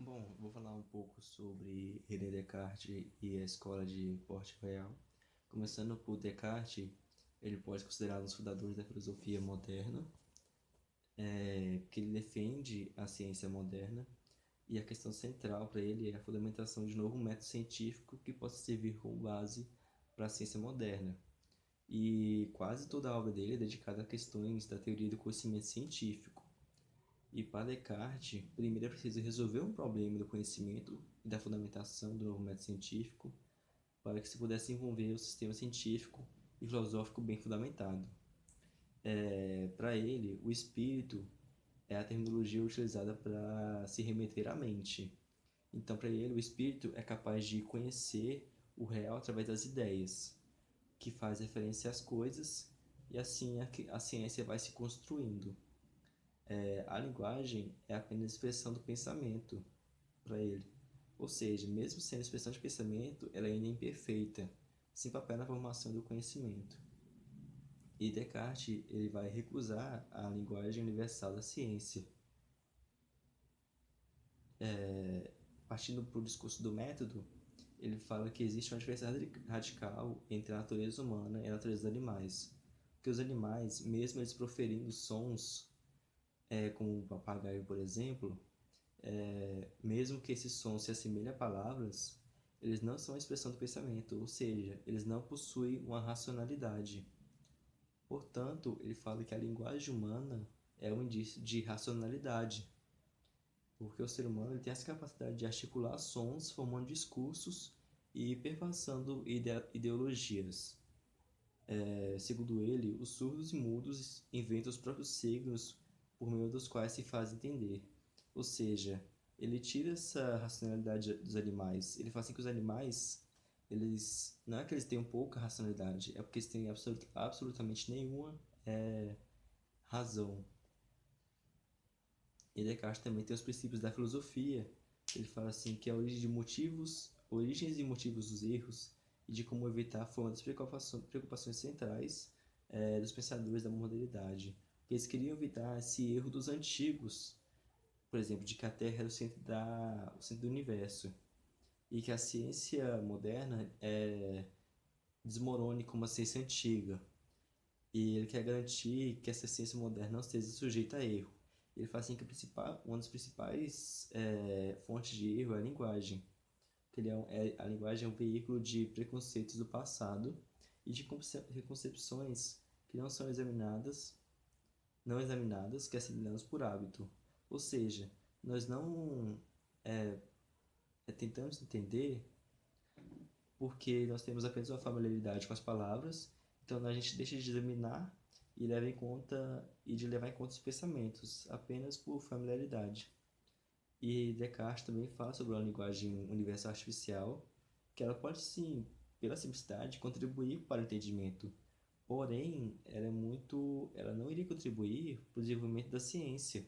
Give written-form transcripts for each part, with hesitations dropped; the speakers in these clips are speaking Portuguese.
Bom, vou falar um pouco sobre René Descartes e a escola de Port-Royal. Começando por Descartes, ele pode ser considerado um dos fundadores da filosofia moderna, que ele defende a ciência moderna, e a questão central para ele é a fundamentação de um novo método científico que possa servir como base para a ciência moderna. E quase toda a obra dele é dedicada a questões da teoria do conhecimento científico. E para Descartes, primeiro é preciso resolver um problema do conhecimento e da fundamentação do novo método científico para que se pudesse envolver o sistema científico e filosófico bem fundamentado. Para ele, o espírito é a terminologia utilizada para se remeter à mente. Então, para ele, o espírito é capaz de conhecer o real através das ideias, que faz referência às coisas, e assim a ciência vai se construindo. A linguagem é apenas expressão do pensamento para ele. Ou seja, mesmo sendo expressão de pensamento, ela ainda é imperfeita, sem papel na formação do conhecimento. E Descartes ele vai recusar a linguagem universal da ciência. Partindo para o discurso do método, ele fala que existe uma diferença radical entre a natureza humana e a natureza dos animais. Porque os animais, mesmo eles proferindo sons, como o papagaio, por exemplo, mesmo que esse som se assemelhe a palavras, eles não são a expressão do pensamento, ou seja, eles não possuem uma racionalidade. Portanto, ele fala que a linguagem humana é um indício de racionalidade, porque o ser humano ele tem essa capacidade de articular sons, formando discursos e perpassando ideologias. Segundo ele, os surdos e mudos inventam os próprios signos por meio dos quais se faz entender. Ou seja, ele tira essa racionalidade dos animais. Ele fala assim que os animais, eles não é que eles tenham pouca racionalidade, é porque eles têm absolutamente nenhuma razão. E Descartes também tem os princípios da filosofia. Ele fala assim que a origem de motivos, origens e motivos dos erros e de como evitar foi uma das preocupações centrais dos pensadores da modernidade. Eles queriam evitar esse erro dos antigos, por exemplo, de que a Terra era o centro do universo e que a ciência moderna desmorone como a ciência antiga. E ele quer garantir que essa ciência moderna não esteja sujeita a erro. Ele fala assim que uma das principais fontes de erro é a linguagem. Que a linguagem é um veículo de preconceitos do passado e de concepções que não examinadas, que assimilamos por hábito. Ou seja, nós não tentamos entender porque nós temos apenas uma familiaridade com as palavras, então a gente deixa de examinar e de levar em conta os pensamentos, apenas por familiaridade. E Descartes também fala sobre uma linguagem universal artificial, que ela pode sim, pela simplicidade, contribuir para o entendimento. Porém, ela não iria contribuir para o desenvolvimento da ciência,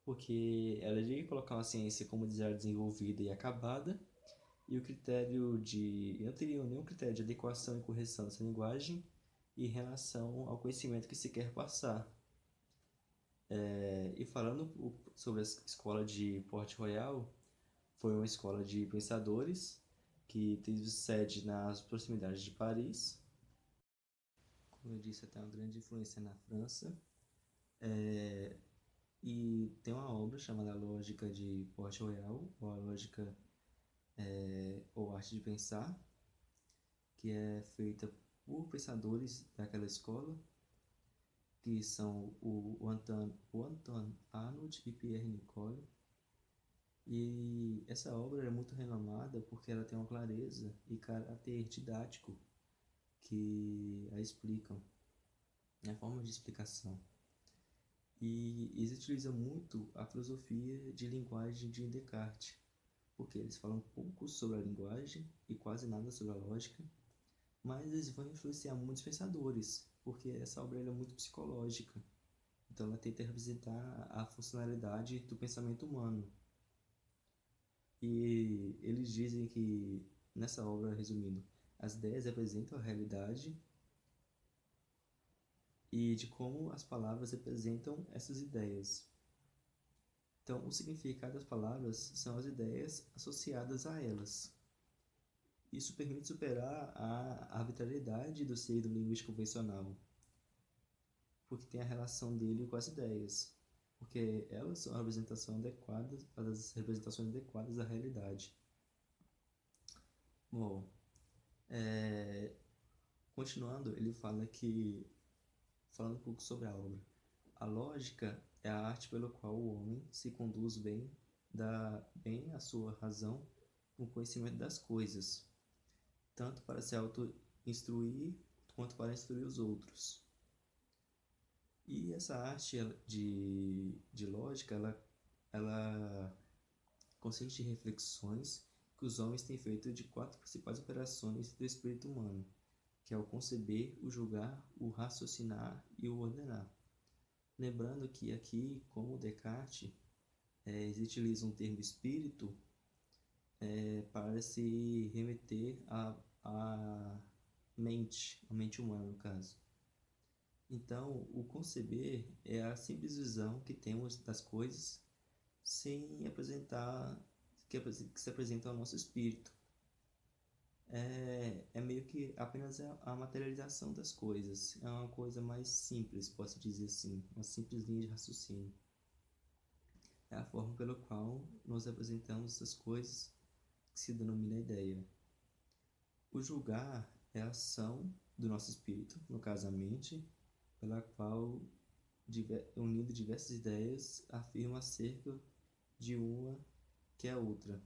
porque ela iria colocar uma ciência como já desenvolvida e acabada, e o critério de não teria nenhum critério de adequação e correção dessa linguagem em relação ao conhecimento que se quer passar. E falando sobre a escola de Port Royal, foi uma escola de pensadores que teve sede nas proximidades de Paris. Como eu disse, tem uma grande influência na França. E tem uma obra chamada Lógica de Port Royal, ou a Lógica ou Arte de Pensar, que é feita por pensadores daquela escola, que são o Antoine Arnaud e Pierre Nicole. E essa obra é muito renomada porque ela tem uma clareza e caráter didático que a explicam, né, forma de explicação. E eles utilizam muito a filosofia de linguagem de Descartes, porque eles falam pouco sobre a linguagem e quase nada sobre a lógica, mas eles vão influenciar muitos pensadores, porque essa obra é muito psicológica. Então ela tenta revisitar a funcionalidade do pensamento humano. E eles dizem que, nessa obra, resumindo, as ideias representam a realidade e de como as palavras representam essas ideias. Então, o significado das palavras são as ideias associadas a elas. Isso permite superar a arbitrariedade do ser linguístico convencional, porque tem a relação dele com as ideias, porque elas são as representações adequadas da realidade. Bom, continuando, ele fala que, falando um pouco sobre a obra, a lógica é a arte pelo qual o homem se conduz bem, dá bem a sua razão no conhecimento das coisas, tanto para se auto-instruir quanto para instruir os outros. E essa arte de lógica, ela consiste em reflexões que os homens têm feito de 4 principais operações do espírito humano, que é o conceber, o julgar, o raciocinar e o ordenar. Lembrando que aqui, como Descartes, eles utilizam o termo espírito para se remeter à a mente humana, no caso. Então, o conceber é a simples visão que temos das coisas sem apresentar, que se apresenta ao nosso espírito. É meio que apenas a materialização das coisas. É uma coisa mais simples, posso dizer assim, uma simples linha de raciocínio. É a forma pela qual nós apresentamos as coisas que se denomina ideia. O julgar é a ação do nosso espírito, no caso a mente, pela qual, unindo diversas ideias, afirma acerca de uma que é outra,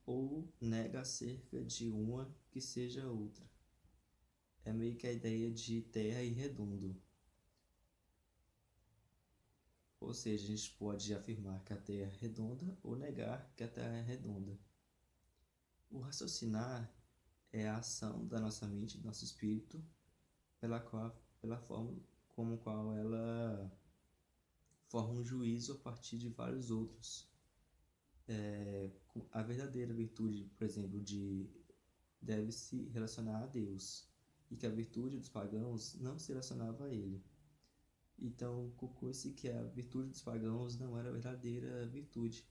ou nega acerca de uma que seja outra. É meio que a ideia de terra e redondo. Ou seja, a gente pode afirmar que a Terra é redonda ou negar que a Terra é redonda. O raciocinar é a ação da nossa mente, do nosso espírito, pela forma como qual ela forma um juízo a partir de vários outros. A verdadeira virtude, por exemplo, deve se relacionar a Deus, e que a virtude dos pagãos não se relacionava a ele. Então, conclui-se que a virtude dos pagãos não era a verdadeira virtude.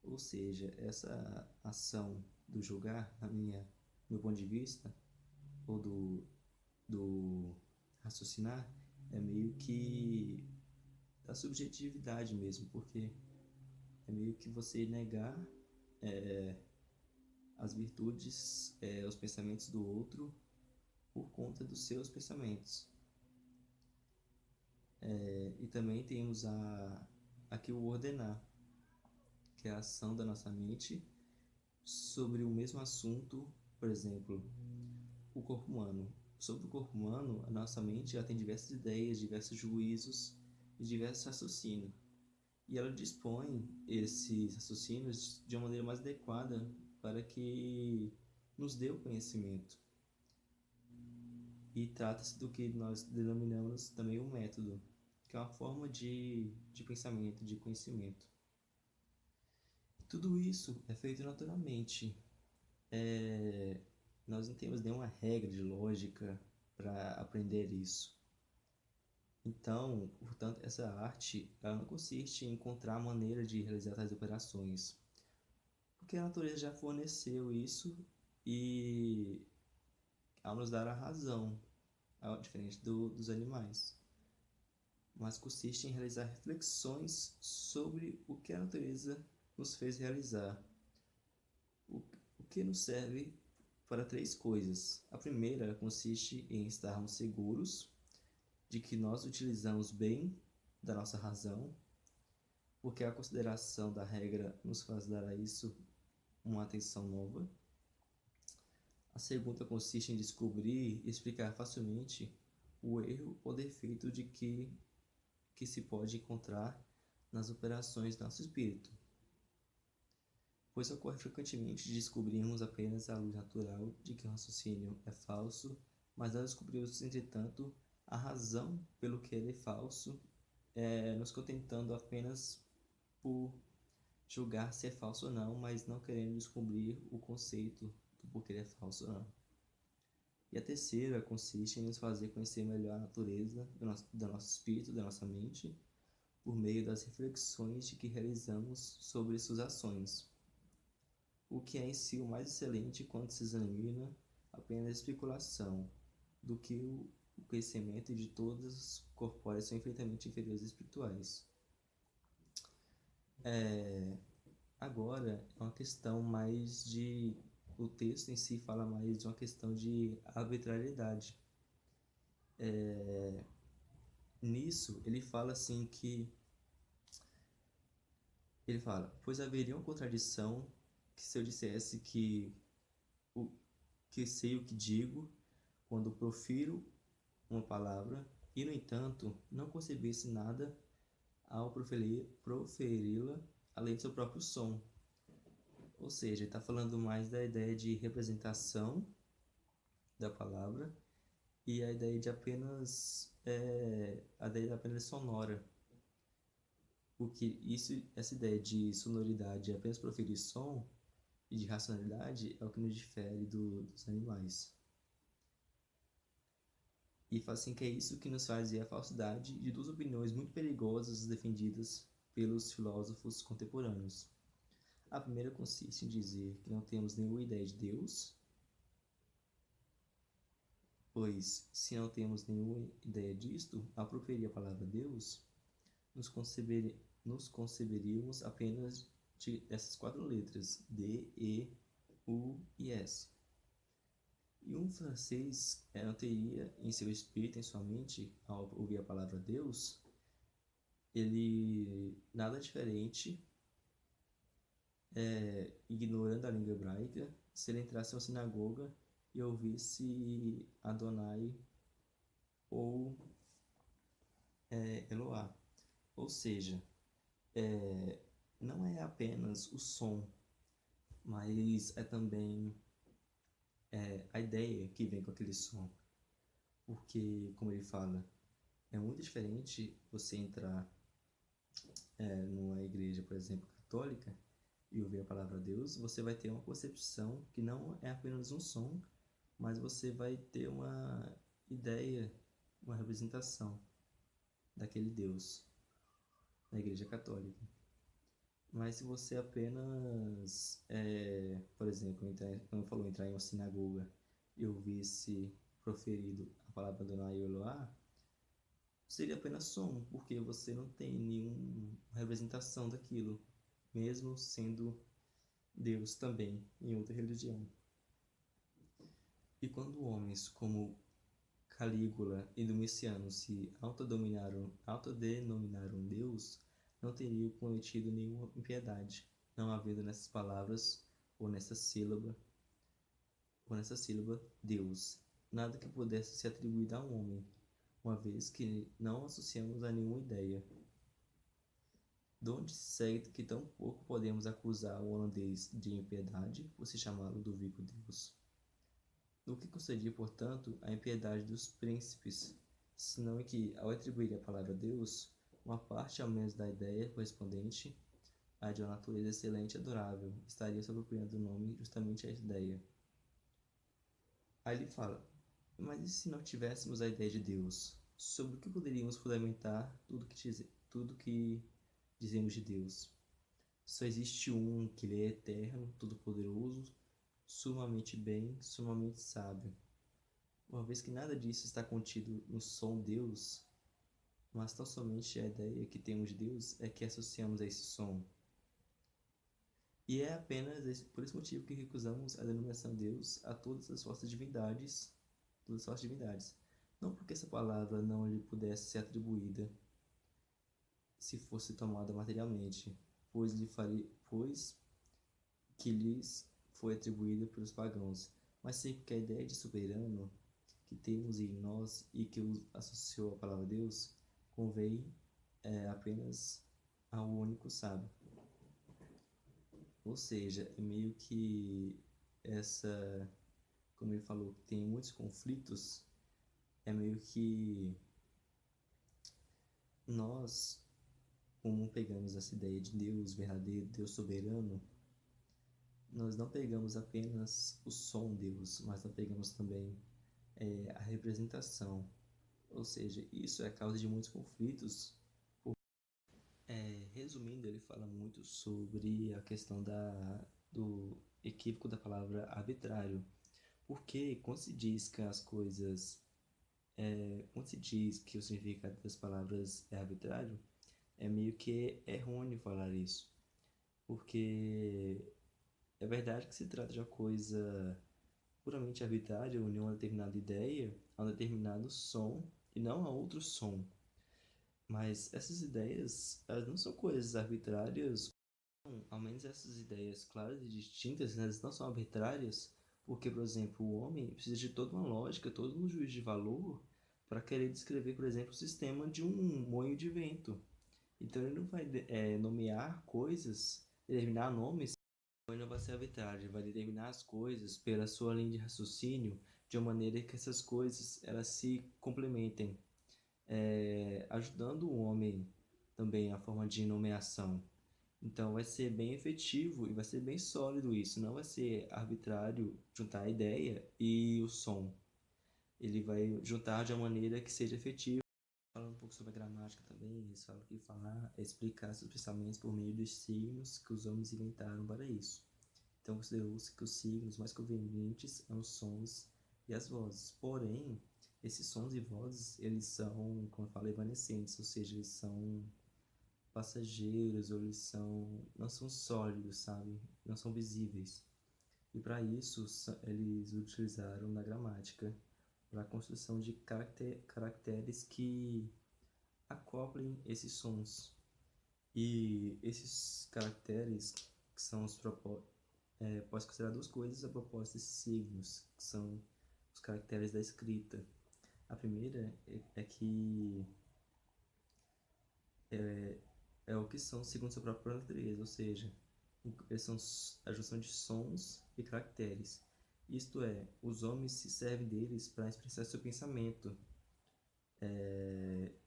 Ou seja, essa ação do julgar, meu ponto de vista, ou do raciocinar, é meio que da subjetividade mesmo, porque é meio que você negar as virtudes, os pensamentos do outro por conta dos seus pensamentos. E também temos aqui o ordenar, que é a ação da nossa mente sobre o mesmo assunto, por exemplo, o corpo humano. Sobre o corpo humano, a nossa mente já tem diversas ideias, diversos juízos e diversos raciocínios. E ela dispõe esses raciocínios de uma maneira mais adequada para que nos dê o conhecimento. E trata-se do que nós denominamos também o método, que é uma forma de pensamento, de conhecimento. Tudo isso é feito naturalmente. Nós não temos nenhuma regra de lógica para aprender isso. Então, portanto, essa arte ela não consiste em encontrar a maneira de realizar tais operações, porque a natureza já forneceu isso e ao nos dar a razão, diferente dos animais, mas consiste em realizar reflexões sobre o que a natureza nos fez realizar, o que nos serve para 3 coisas. A primeira consiste em estarmos seguros de que nós utilizamos bem da nossa razão, porque a consideração da regra nos faz dar a isso uma atenção nova. A segunda consiste em descobrir e explicar facilmente o erro ou defeito que se pode encontrar nas operações do nosso espírito, pois ocorre frequentemente de descobrirmos apenas a luz natural de que o raciocínio é falso, mas não descobrimos, entretanto, a razão pelo que ele é falso, nos contentando apenas por julgar se é falso ou não, mas não querendo descobrir o conceito do porquê ele é falso ou não. E a terceira consiste em nos fazer conhecer melhor a natureza do nosso espírito, da nossa mente, por meio das reflexões de que realizamos sobre suas ações, o que é em si o mais excelente quando se examina apenas a especulação, do que o conhecimento de todas as corpóreas são infinitamente inferiores às espirituais. Agora é uma questão mais de... O texto em si fala mais de uma questão de arbitrariedade. Nisso, ele fala assim que... Ele fala, pois haveria uma contradição que se eu dissesse o, que sei o que digo quando profiro uma palavra e, no entanto, não concebesse nada ao proferi-la além do seu próprio som. Ou seja, ele está falando mais da ideia de representação da palavra e a ideia de apenas a ideia apenas sonora. Porque essa ideia de sonoridade, apenas proferir som, e de racionalidade é o que nos difere dos animais. E faz assim que é isso que nos faz ver a falsidade de duas opiniões muito perigosas defendidas pelos filósofos contemporâneos. A primeira consiste em dizer que não temos nenhuma ideia de Deus, pois, se não temos nenhuma ideia disto, ao proferir a palavra Deus, nos conceberíamos apenas dessas quatro letras, D, E, U e S. E um francês não teria em seu espírito, em sua mente, ao ouvir a palavra Deus, ele nada diferente, ignorando a língua hebraica, se ele entrasse em uma sinagoga e ouvisse Adonai ou Eloá. Ou seja, não é apenas o som, mas é também a ideia que vem com aquele som. Porque, como ele fala, é muito diferente você entrar numa igreja, por exemplo, católica, e ouvir a palavra Deus, você vai ter uma concepção que não é apenas um som, mas você vai ter uma ideia, uma representação daquele Deus na igreja católica. Mas se você apenas, por exemplo, como falou, entrar em uma sinagoga e ouvisse proferido a palavra Adonai Eloá, seria apenas som, porque você não tem nenhuma representação daquilo, mesmo sendo Deus também em outra religião. E quando homens como Calígula e Domiciano se autodenominaram Deus, não teriam cometido nenhuma impiedade, não havendo nessas palavras ou nessa sílaba Deus, nada que pudesse ser atribuído a um homem, uma vez que não associamos a nenhuma ideia. Donde se segue que tão pouco podemos acusar o holandês de impiedade por se chamá-lo do Vico Deus. No que concedia, portanto, a impiedade dos príncipes, senão em que, ao atribuir a palavra Deus, uma parte ao menos da ideia correspondente à de uma natureza excelente e adorável, estaria se apropriando do nome justamente a ideia. Aí ele fala, mas e se não tivéssemos a ideia de Deus? Sobre o que poderíamos fundamentar tudo que dizemos de Deus? Só existe um, que ele é eterno, todo-poderoso, sumamente bem, sumamente sábio. Uma vez que nada disso está contido no som Deus, mas tão somente a ideia que temos de Deus é que associamos a esse som. E é apenas por esse motivo que recusamos a denominação Deus a todas as falsas divindades, Não porque essa palavra não lhe pudesse ser atribuída se fosse tomada materialmente, pois que lhes foi atribuída pelos pagãos, mas sim porque a ideia de soberano que temos em nós e que associou a palavra Deus convém apenas ao único sábio. Ou seja, é meio que como ele falou, que tem muitos conflitos, é meio que nós, como pegamos essa ideia de Deus verdadeiro, Deus soberano, nós não pegamos apenas o som Deus, mas nós pegamos também a representação. Ou seja, isso é a causa de muitos conflitos, Resumindo, ele fala muito sobre a questão do equívoco da palavra arbitrário. Porque quando se diz que as coisas, quando se diz que o significado das palavras é arbitrário, é meio que errôneo falar isso. Porque é verdade que se trata de uma coisa puramente arbitrária, unir uma determinada ideia a um determinado som e não a outro som. Mas essas ideias, elas não são coisas arbitrárias. Ao menos essas ideias claras e distintas, né, elas não são arbitrárias, porque, por exemplo, o homem precisa de toda uma lógica, todo um juízo de valor para querer descrever, por exemplo, o sistema de um moinho de vento. Então ele não vai nomear coisas, determinar nomes, ele não vai ser arbitrário, ele vai determinar as coisas pela sua linha de raciocínio de uma maneira que essas coisas elas se complementem, ajudando o homem também a forma de nomeação. Então vai ser bem efetivo e vai ser bem sólido isso. Não vai ser arbitrário juntar a ideia e o som. Ele vai juntar de uma maneira que seja efetiva. Falando um pouco sobre a gramática também, eles falam que falar é explicar seus pensamentos por meio dos signos que os homens inventaram para isso. Então considerou-se que os signos mais convenientes são os sons e as vozes. Porém, esses sons e vozes, eles são, como eu falei, evanescentes, ou seja, eles são passageiros, ou eles não são sólidos, sabe? Não são visíveis. E para isso, eles utilizaram na gramática para a construção de caracteres que acoplem esses sons. E esses caracteres, que são pode considerar duas coisas a propósito desses signos, que são os caracteres da escrita. A primeira é que é o que são segundo sua própria natureza, ou seja, eles são a junção de sons e caracteres. Isto é, os homens se servem deles para expressar seu pensamento.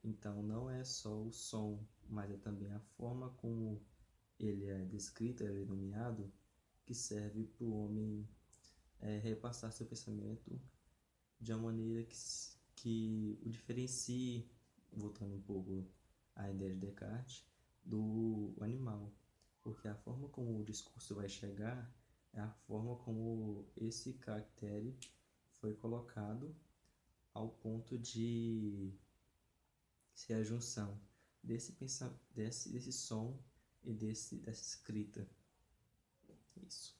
Então não é só o som, mas é também a forma como ele é descrito, ele é nomeado, que serve para o homem repassar seu pensamento de uma maneira que o diferencie, voltando um pouco à ideia de Descartes, do animal. Porque a forma como o discurso vai chegar é a forma como esse caractere foi colocado ao ponto de ser a junção desse som e dessa escrita. Isso.